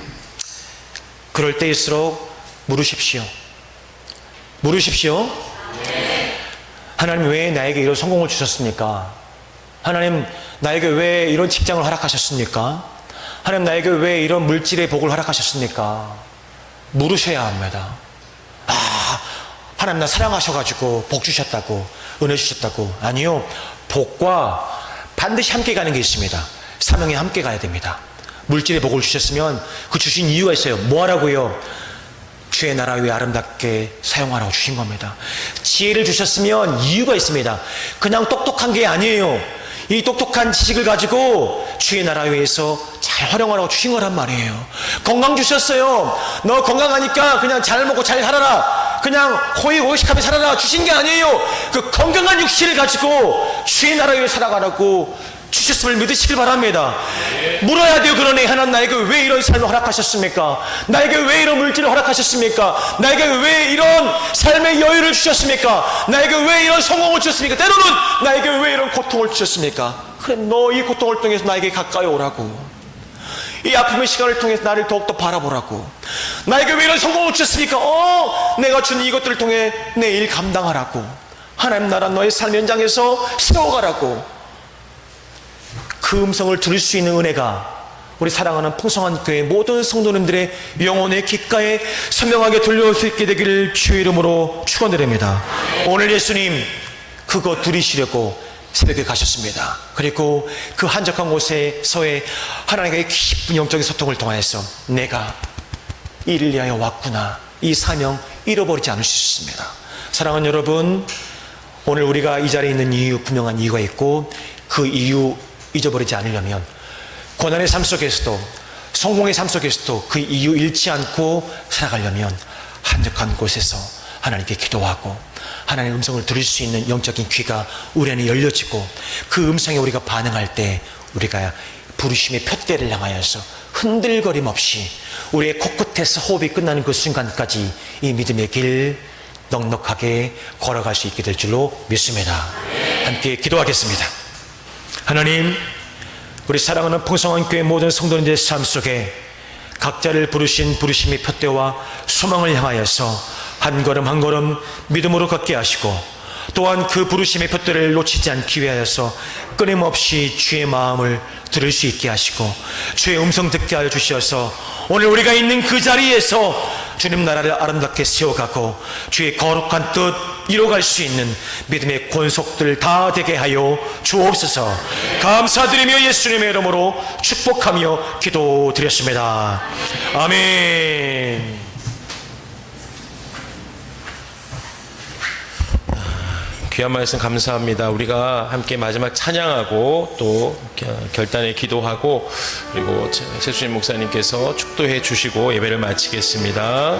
그럴 때일수록 물으십시오. 물으십시오. 하나님, 왜 나에게 이런 성공을 주셨습니까? 하나님, 나에게 왜 이런 직장을 허락하셨습니까? 하나님, 나에게 왜 이런 물질의 복을 허락하셨습니까? 물으셔야 합니다. 하나님, 나 사랑하셔가지고 복 주셨다고, 은혜 주셨다고. 아니요, 복과 반드시 함께 가는 게 있습니다. 사명에 함께 가야 됩니다. 물질의 복을 주셨으면 그 주신 이유가 있어요. 뭐 하라고요? 주의 나라 위에 아름답게 사용하라고 주신 겁니다. 지혜를 주셨으면 이유가 있습니다. 그냥 똑똑한 게 아니에요. 이 똑똑한 지식을 가지고 주의 나라 위에서 잘 활용하라고 주신 거란 말이에요. 건강 주셨어요. 너 건강하니까 그냥 잘 먹고 잘 살아라. 그냥 호의호식하며 살아라 주신 게 아니에요. 그 건강한 육신을 가지고 주의 나라 위에 살아가라고 주셨음을 믿으시길 바랍니다. 물어야 돼요. 그러니 하나님 나에게 왜 이런 삶을 허락하셨습니까? 나에게 왜 이런 물질을 허락하셨습니까? 나에게 왜 이런 삶의 여유를 주셨습니까? 나에게 왜 이런 성공을 주셨습니까? 때로는 나에게 왜 이런 고통을 주셨습니까? 그래, 너 이 고통을 통해서 나에게 가까이 오라고, 이 아픔의 시간을 통해서 나를 더욱더 바라보라고, 나에게 왜 이런 성공을 주셨습니까? 내가 준 이것들을 통해 내 일 감당하라고, 하나님 나라 너의 삶 현장에서 세워가라고, 그 음성을 들을 수 있는 은혜가 우리 사랑하는 풍성한 교회 모든 성도님들의 영혼의 귓가에 선명하게 들려올 수 있게 되기를 주의 이름으로 축원드립니다. 오늘 예수님 그거 누리시려고 새벽에 가셨습니다. 그리고 그 한적한 곳에서의 하나님과의 깊은 영적인 소통을 통하여서 내가 이를 위하여 왔구나, 이 사명 잃어버리지 않을 수 있습니다. 사랑하는 여러분, 오늘 우리가 이 자리에 있는 이유, 분명한 이유가 있고, 그 이유 잊어버리지 않으려면 고난의 삶 속에서도 성공의 삶 속에서도 그 이유 잃지 않고 살아가려면 한적한 곳에서 하나님께 기도하고 하나님의 음성을 들을 수 있는 영적인 귀가 우리 안에 열려지고, 그 음성에 우리가 반응할 때 우리가 부르심의 푯대를 향하여서 흔들거림 없이 우리의 코끝에서 호흡이 끝나는 그 순간까지 이 믿음의 길 넉넉하게 걸어갈 수 있게 될 줄로 믿습니다. 함께 기도하겠습니다. 하나님, 우리 사랑하는 풍성한 교회 모든 성도님들의 삶 속에 각자를 부르신 부르심의 푯대와 소망을 향하여서 한 걸음 한 걸음 믿음으로 걷게 하시고, 또한 그 부르심의 푯대를 놓치지 않기 위하여서 끊임없이 주의 마음을 들을 수 있게 하시고 주의 음성 듣게 하여 주셔서 오늘 우리가 있는 그 자리에서 주님 나라를 아름답게 세워가고 주의 거룩한 뜻 이뤄갈 수 있는 믿음의 권속들 다 되게 하여 주옵소서. 감사드리며 예수님의 이름으로 축복하며 기도드렸습니다. 아멘. 귀한 말씀 감사합니다. 우리가 함께 마지막 찬양하고 또 결단에 기도하고 그리고 최수진 목사님께서 축도해 주시고 예배를 마치겠습니다.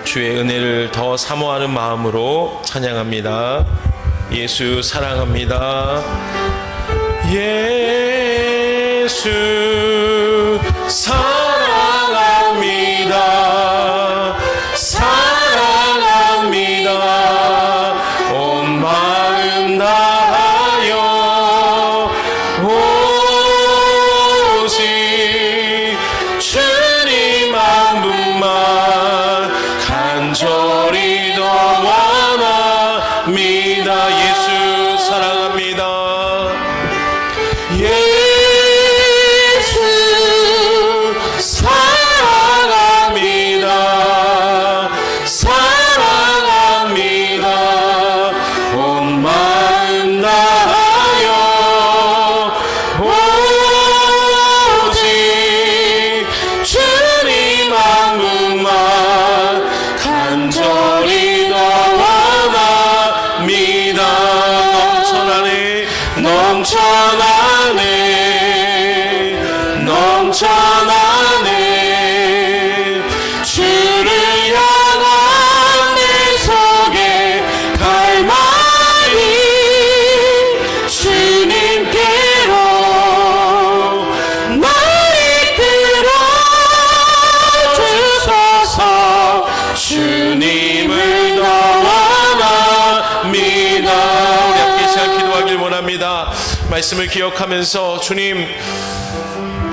주의 은혜를 더 사모하는 마음으로 찬양합니다. 예수 사랑합니다. 예수 사랑합니다. 넘쳐나네 주를 향한 내 속에 갈망이 주님께로 날 이끌어 주소서. 주님을 더 원합니다. 우리 함께 시간 기도하길 원합니다. 말씀을 기억하면서 주님,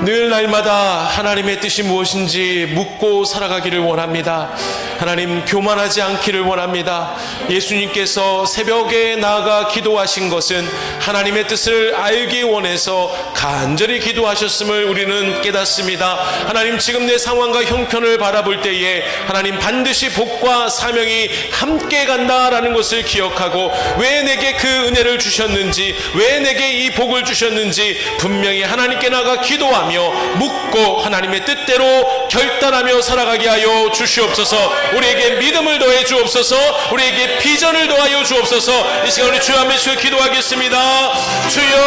늘 날마다 하나님의 뜻이 무엇인지 묻고 살아가기를 원합니다. 하나님, 교만하지 않기를 원합니다. 예수님께서 새벽에 나아가 기도하신 것은 하나님의 뜻을 알기 원해서 간절히 기도하셨음을 우리는 깨닫습니다. 하나님, 지금 내 상황과 형편을 바라볼 때에 하나님 반드시 복과 사명이 함께 간다라는 것을 기억하고 왜 내게 그 은혜를 주셨는지, 왜 내게 이 복을 주셨는지 분명히 하나님께 나아가 기도하며 묻고 하나님의 뜻대로 결단하며 살아가게 하여 주시옵소서. 우리에게 믿음을 더해 주옵소서. 우리에게 비전을 더하여 주옵소서. 이 시간 우리 주여 한번 외쳐 기도하겠습니다. 주여,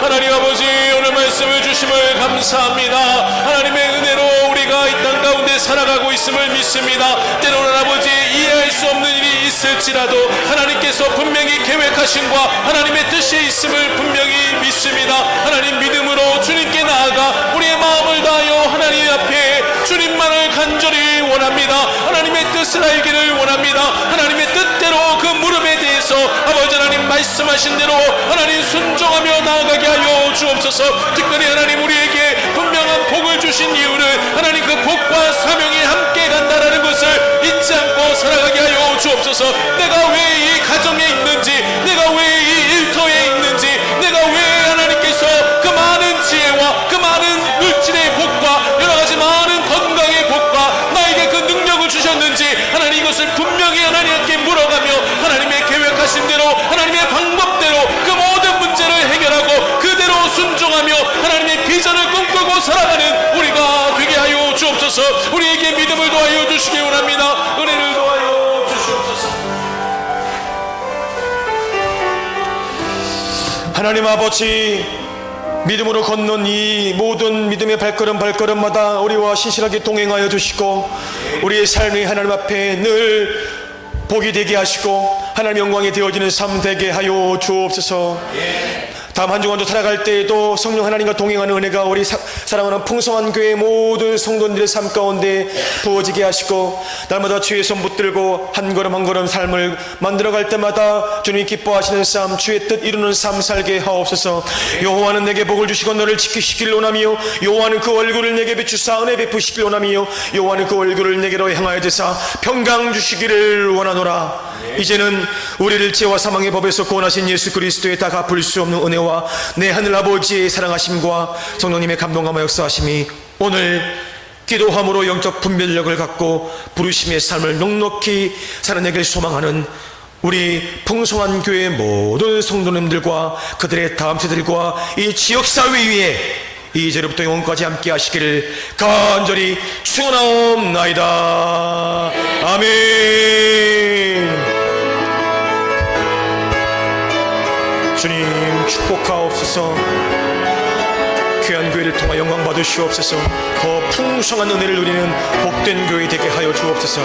하나님 아버지, 오늘 말씀을 주심을 감사합니다. 하나님의 은혜로 우리가 이 땅 가운데 살아가고 있음을 믿습니다. 때로는 아버지 이해할 수 없는 일이 있을지라도 하나님께서 분명히 계획하신과 하나님의 뜻이 있음을 분명히 믿습니다. 하나님 믿음으로 주님께 나아가 우리의 마음을 다하여 하나님 앞에 주님만을 간절히 원합니다. 하나님의 뜻을 알기를 원합니다. 하나님의 뜻대로 그 물음에 대해서 아버지 하나님 말씀하신 대로 하나님 순종하며 나아가게 하여 주옵소서. 특별히 하나님 우리에게 분명한 복을 주신 이유는 하나님 그 복과 사명이 함께 간다라는 것을 잊지 않고 살아가게 하여 주옵소서. 내가 왜 이 가정에 있는지, 내가 왜 이 일터에 있는지, 내가 왜 하나님께서 그 많은 지혜와 그 많은 물질의 복과 여러가지 많은 건강의 복과 나에게 그 능력을 주셨는지 하나님 이것을 분명히 하나님께 물어가며 하나님의 계획하신 대로 하나님의 방법대로 그 모든 문제를 해결하고 그대로 순종하며 하나님의 비전을 꿈꾸고 살아가는 우리가 되게 하여 주옵소서. 우리에게 믿음을 더하여 주시기 원합니다. 은혜를 더하여 주시옵소서. 하나님 아버지, 믿음으로 걷는 이 모든 믿음의 발걸음마다 우리와 신실하게 동행하여 주시고 우리의 삶이 하나님 앞에 늘 복이 되게 하시고 하나님 영광이 되어지는 삶 되게 하여 주옵소서. 다음 한 주간도 살아갈 때에도 성령 하나님과 동행하는 은혜가 우리 사랑하는 풍성한 교회 모든 성도들의 삶 가운데 부어지게 하시고 날마다 주의 손 붙들고 한 걸음 한 걸음 삶을 만들어갈 때마다 주님이 기뻐하시는 삶, 주의 뜻 이루는 삶 살게 하옵소서. 여호와는 내게 복을 주시고 너를 지키시길 원하며 여호와는 그 얼굴을 내게 비추사 은혜 베푸시길 원하며 여호와는 그 얼굴을 내게로 향하여 드사 평강 주시기를 원하노라. 이제는 우리를 죄와 사망의 법에서 구원하신 예수 그리스도의 다 갚을 수 없는 은혜와 내 하늘 아버지의 사랑하심과 성령님의 감동함과 역사하심이 오늘 기도함으로 영적 분별력을 갖고 부르심의 삶을 넉넉히 살아내길 소망하는 우리 풍성한 교회 모든 성도님들과 그들의 다음 세대들과 이 지역사회 위에 이제로부터 영원까지 함께 하시기를 간절히 축원하옵나이다. 아멘. 주님 축복하옵소서. 귀한 교회를 통하 영광 받으시옵소서. 더 풍성한 은혜를 누리는 복된 교회 되게 하여 주옵소서.